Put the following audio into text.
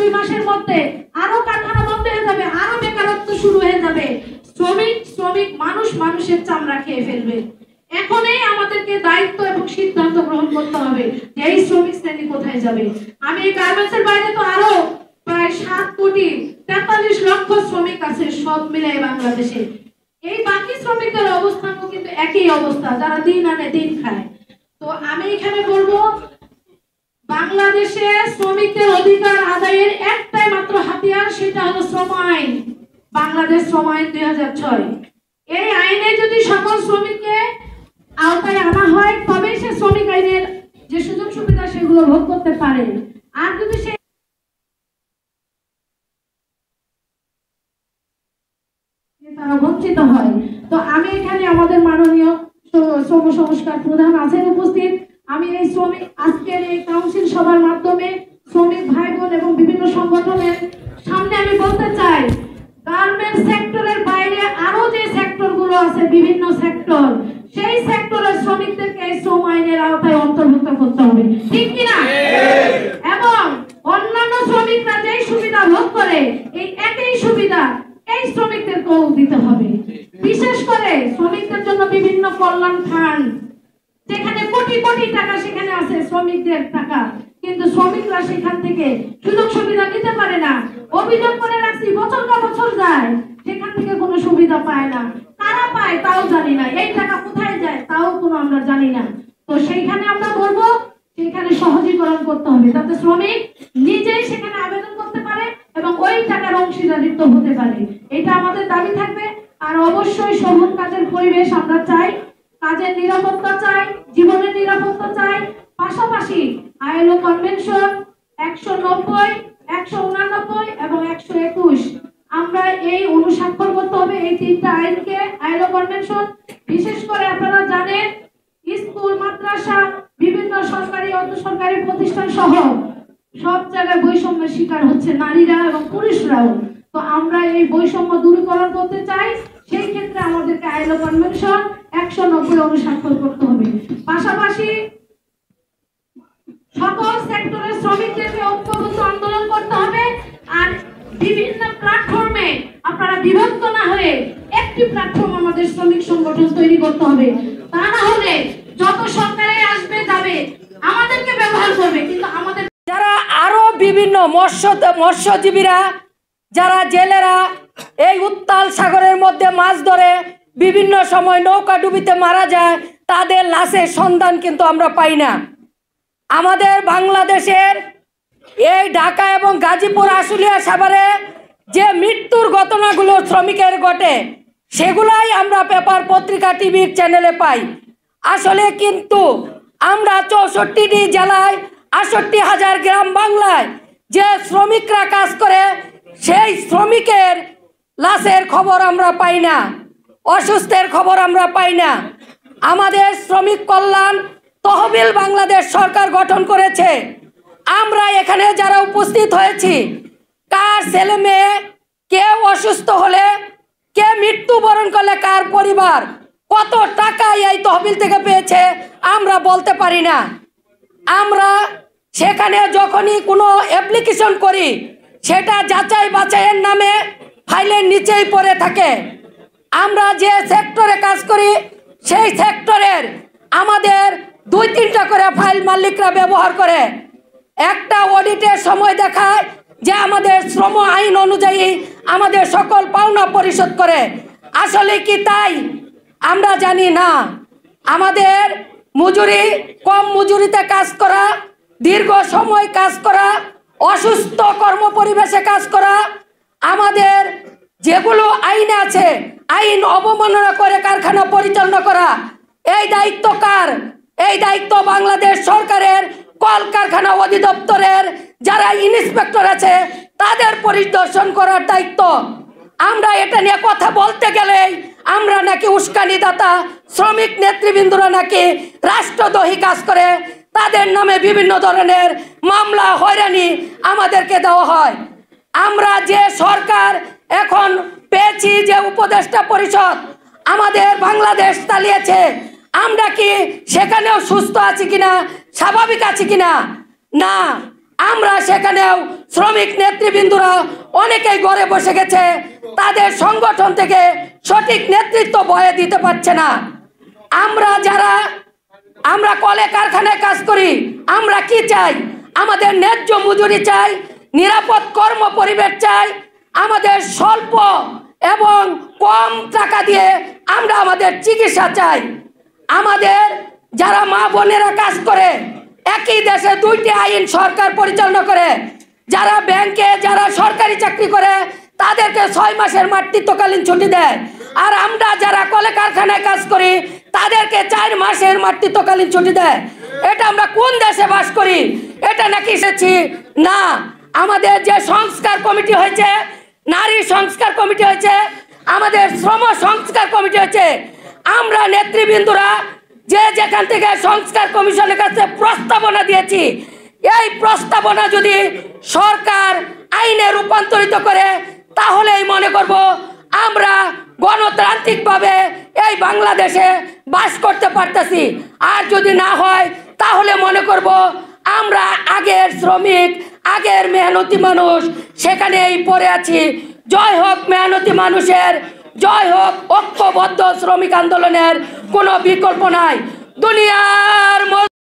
2 মাসের মধ্যে আরো কারখানা বন্ধ হয়ে যাবে, আরো বেকারত্ব শুরু হয়ে যাবে, শ্রমিক মানুষের চামড়া খেয়ে ফেলবে। এখনই আমাদেরকে দায়িত্ব এবং সিদ্ধান্ত গ্রহণ করতে হবে যে এই শ্রমিক শ্রেণী কোথায় যাবে। আমি এই গার্মেন্টসের বাইরে তো আরো প্রায় 7,43,00,000 শ্রমিক আছে সব মিলিয়ে বাংলাদেশে। এই বাকি শ্রমিকদের অবস্থানও কিন্তু একই অবস্থা, যারা দিন আনে দিন খায়। তো আমি এখানে বলবো, বাংলাদেশে শ্রমিকদের অধিকার আদায়ের একটাই মাত্র হাতিয়ার, সেটা হলো শ্রম আইন, বাংলাদেশ শ্রম আইন 2006। এই আইনে যদি সকল শ্রমিককে আওতায় আনা হয় তবে সে শ্রমিক আইনের যে সুযোগ সুবিধা সেগুলো ভোগ করতে পারে। আর যদি সে তারা বঞ্চিত হয়। তো আমি এখানে আমাদের মাননীয় শ্রম সংস্কার প্রধান আছেন উপস্থিত। আমি এই আজকের এই কাউন্সিল সভার মাধ্যমে শ্রমিক ভাই বোন এবং বিভিন্ন সংগঠনের সামনে আমি বলতে চাই, গার্মেন্টস সেক্টরের বাইরে আরো যে সেক্টরগুলো আছে, বিভিন্ন সেক্টর, সেই সেক্টরের শ্রমিকদেরকে এই শ্রম আইনের আওতায় অন্তর্ভুক্ত করতে হবে, ঠিক কিনা? এবং অন্যান্য শ্রমিকরা যেই সুবিধা ভোগ করে এই একই সুবিধা এই শ্রমিকদেরকেও দিতে হবে। বিশেষ করে শ্রমিকদের জন্য বিভিন্ন কল্যাণ ফান্ড, যেখানে কোটি কোটি টাকা সেখানে আছে শ্রমিকদের টাকা, কিন্তু শ্রমিকরা সেখান থেকে সুযোগ সুবিধা নিতে পারে না। অভিযোগ করে রাখছি, বছর যায়, সেখান থেকে কোনো সুবিধা পায় না। কারা পায় তাও জানি না, এই টাকা কোথায় যায় তাও কোনো আমরা জানি না। তো সেইখানে আমরা বলবো সেখানে সহজীকরণ করতে হবে, যাতে শ্রমিক নিজেই সেখানে আবেদন করতে পারে এবং ওই টাকার অংশীদারিত্ব হতে পারে। এটা আমাদের দাবি থাকবে। আর অবশ্যই শোভন কাজের পরিবেশ আমরা চাই, কাজের নিরাপত্তা চাই, জীবনের নিরাপত্তা চাই। পাশাপাশি আইএলও কনভেনশন 190, 189 এবং 121 আমরা এই অনুস্বাক্ষর করতে হবে, এই 3টা আইনকে। আইএলও কনভেনশন বিশেষ করে আপনারা জানেন, স্কুল, মাদ্রাসা, বিভিন্ন সরকারি অর্ধসরকারি প্রতিষ্ঠান সহ সব জায়গায় বৈষম্যের শিকার হচ্ছে নারীরা এবং পুরুষরাও। তো আমরা এই বৈষম্য দূরীকরণ করতে চাই, সেই ক্ষেত্রে আমাদেরকে আইএলও কনভেনশন 190 অনুস্বাক্ষর করতে হবে। পাশাপাশি সকল সেক্টরের শ্রমিকদেরকে ঐক্যবদ্ধ আন্দোলন করতে হবে। আর বিভিন্ন প্ল্যাটফর্মে আপনারা বিভক্ত না হয়ে একটি প্ল্যাটফর্ম আমাদের শ্রমিক সংগঠন তৈরি করতে হবে। তা না হলে যত সরকারে আসবে যাবে আমাদেরকে ব্যবহার করবে, কিন্তু আমাদের যারা আরো বিভিন্ন মৎস্যজীবীরা, যারা জেলেরা এই উত্তাল সাগরের মধ্যে মাছ ধরে বিভিন্ন সময় নৌকা ডুবিতে মারা যায়, তাদের লাশের সন্ধান কিন্তু আমরা পাই না। আমাদের বাংলাদেশের এই ঢাকা এবং গাজীপুর, আশুলিয়া, সাভারে যে মৃত্যুর ঘটনাগুলো শ্রমিকের ঘটে সেগুলাই আমরা পেপার, পত্রিকা, টিভির চ্যানেলে পাই। আসলে কিন্তু আমরা 64টি জেলায় 68,000 গ্রাম বাংলায় যে শ্রমিকরা কাজ করে সেই শ্রমিকের লাশের খবর আমরা পাই না, অসুস্থের খবর আমরা পাই না। আমাদের শ্রমিক কল্যাণ তহবিল বাংলাদেশ সরকার গঠন করেছে। আমরা এখানে যারা উপস্থিত হয়েছি, কার ছেলে মেয়ে কেউ অসুস্থ হলে, কে মৃত্যুবরণ করলে, কার পরিবার কত টাকা এই তহবিল থেকে পেয়েছে আমরা বলতে পারি না। আমরা সেখানে যখনই কোনো অ্যাপ্লিকেশন করি সেটা যাচাই বাছাইয়ের নামে ফাইলের নিচেই পড়ে থাকে। আমরা যে সেক্টরে কাজ করি সেই সেক্টরের আমাদের 2-3টা করে ফাইল মালিকরা ব্যবহার করে। একটা অডিটের সময় দেখায় যে আমাদের শ্রম আইন অনুযায়ী আমাদের সকল পাওনা পরিশোধ করে। আসলে কি তাই? আমরা জানি না। আমাদের মজুরি, কম মজুরিতে কাজ করা, দীর্ঘ সময় কাজ করা, অসুস্থ কর্মপরিবেশে কাজ করা, আমাদের যেগুলো আইন আছে আইন অবমাননা করে কারখানা পরিচালনা করা, এই দায়িত্ব কার? এই দায়িত্ব বাংলাদেশ সরকারের কলকারখানা অধিদপ্তরের যারা ইন্সপেক্টর আছে তাদের পরিদর্শন করার দায়িত্ব। আমরা এটা নিয়ে কথা বলতে গেলে আমরা নাকি উস্কানিদাতা, শ্রমিক নেতৃবৃন্দরা নাকি রাষ্ট্রদ্রোহী কাজ করে, তাদের নামে বিভিন্ন ধরনের মামলা, হয়রানি আমাদেরকে দেওয়া হয়। আমরা যে সরকার এখন পেয়েছি, যে উপদেষ্টা পরিষদ আমাদের বাংলাদেশ চালিয়েছে, আমরা কি সেখানেও সুস্থ আছি কিনা, স্বাভাবিক আছি কিনা? না, আমরা সেখানেও শ্রমিক নেতৃবৃন্দরা অনেকেই ঘরে বসে গেছে, তাদের সংগঠন থেকে সঠিক নেতৃত্ব বয়ে দিতে পারছে না। আমরা কলে কারখানায় কাজ করি, আমরা কি চাই? আমাদের ন্যায্য মজুরি চাই, নিরাপদ কর্ম পরিবেশ চাই, আমাদের স্বল্প এবং কম টাকা দিয়ে আমরা আমাদের চিকিৎসা চাই। আমাদের যারা মা বোনেরা কাজ করে, একই দেশে দুইটি আইন সরকার পরিচালনা করে, যারা ব্যাংকে যারা সরকারি চাকরি করে তাদেরকে 6 মাসের মাতৃত্বকালীন ছুটি দেয়, আর আমরা যারা কলে কারখানায় কাজ করি তাদেরকে 4 মাসের মাতৃত্বকালীন ছুটি দেয়। এটা আমরা কোন দেশে বাস করি? এটা নাকি এসেছি না। আমাদের যে সংস্কার কমিটি হয়েছে, নারী সংস্কার কমিটি হয়েছে, আমাদের শ্রম সংস্কার কমিটি হয়েছে, আমরা নেতৃবৃন্দরা যে যেখান থেকে সংস্কার কমিশনের কাছে প্রস্তাবনা দিয়েছি, এই প্রস্তাবনা যদি সরকার আইনে রূপান্তরিত করে তাহলেই মনে করব আমরা গণতান্ত্রিকভাবে এই বাংলাদেশে বাস করতে পারতেছি। আর যদি না হয় তাহলে মনে করব আমরা আগের শ্রমিক, আগের মেহনতি মানুষ সেখানেই পড়ে আছি। জয় হোক মেহনতি মানুষের, জয় হোক ঐক্যবদ্ধ শ্রমিক আন্দোলনের। কোনো বিকল্প নাই। দুনিয়ার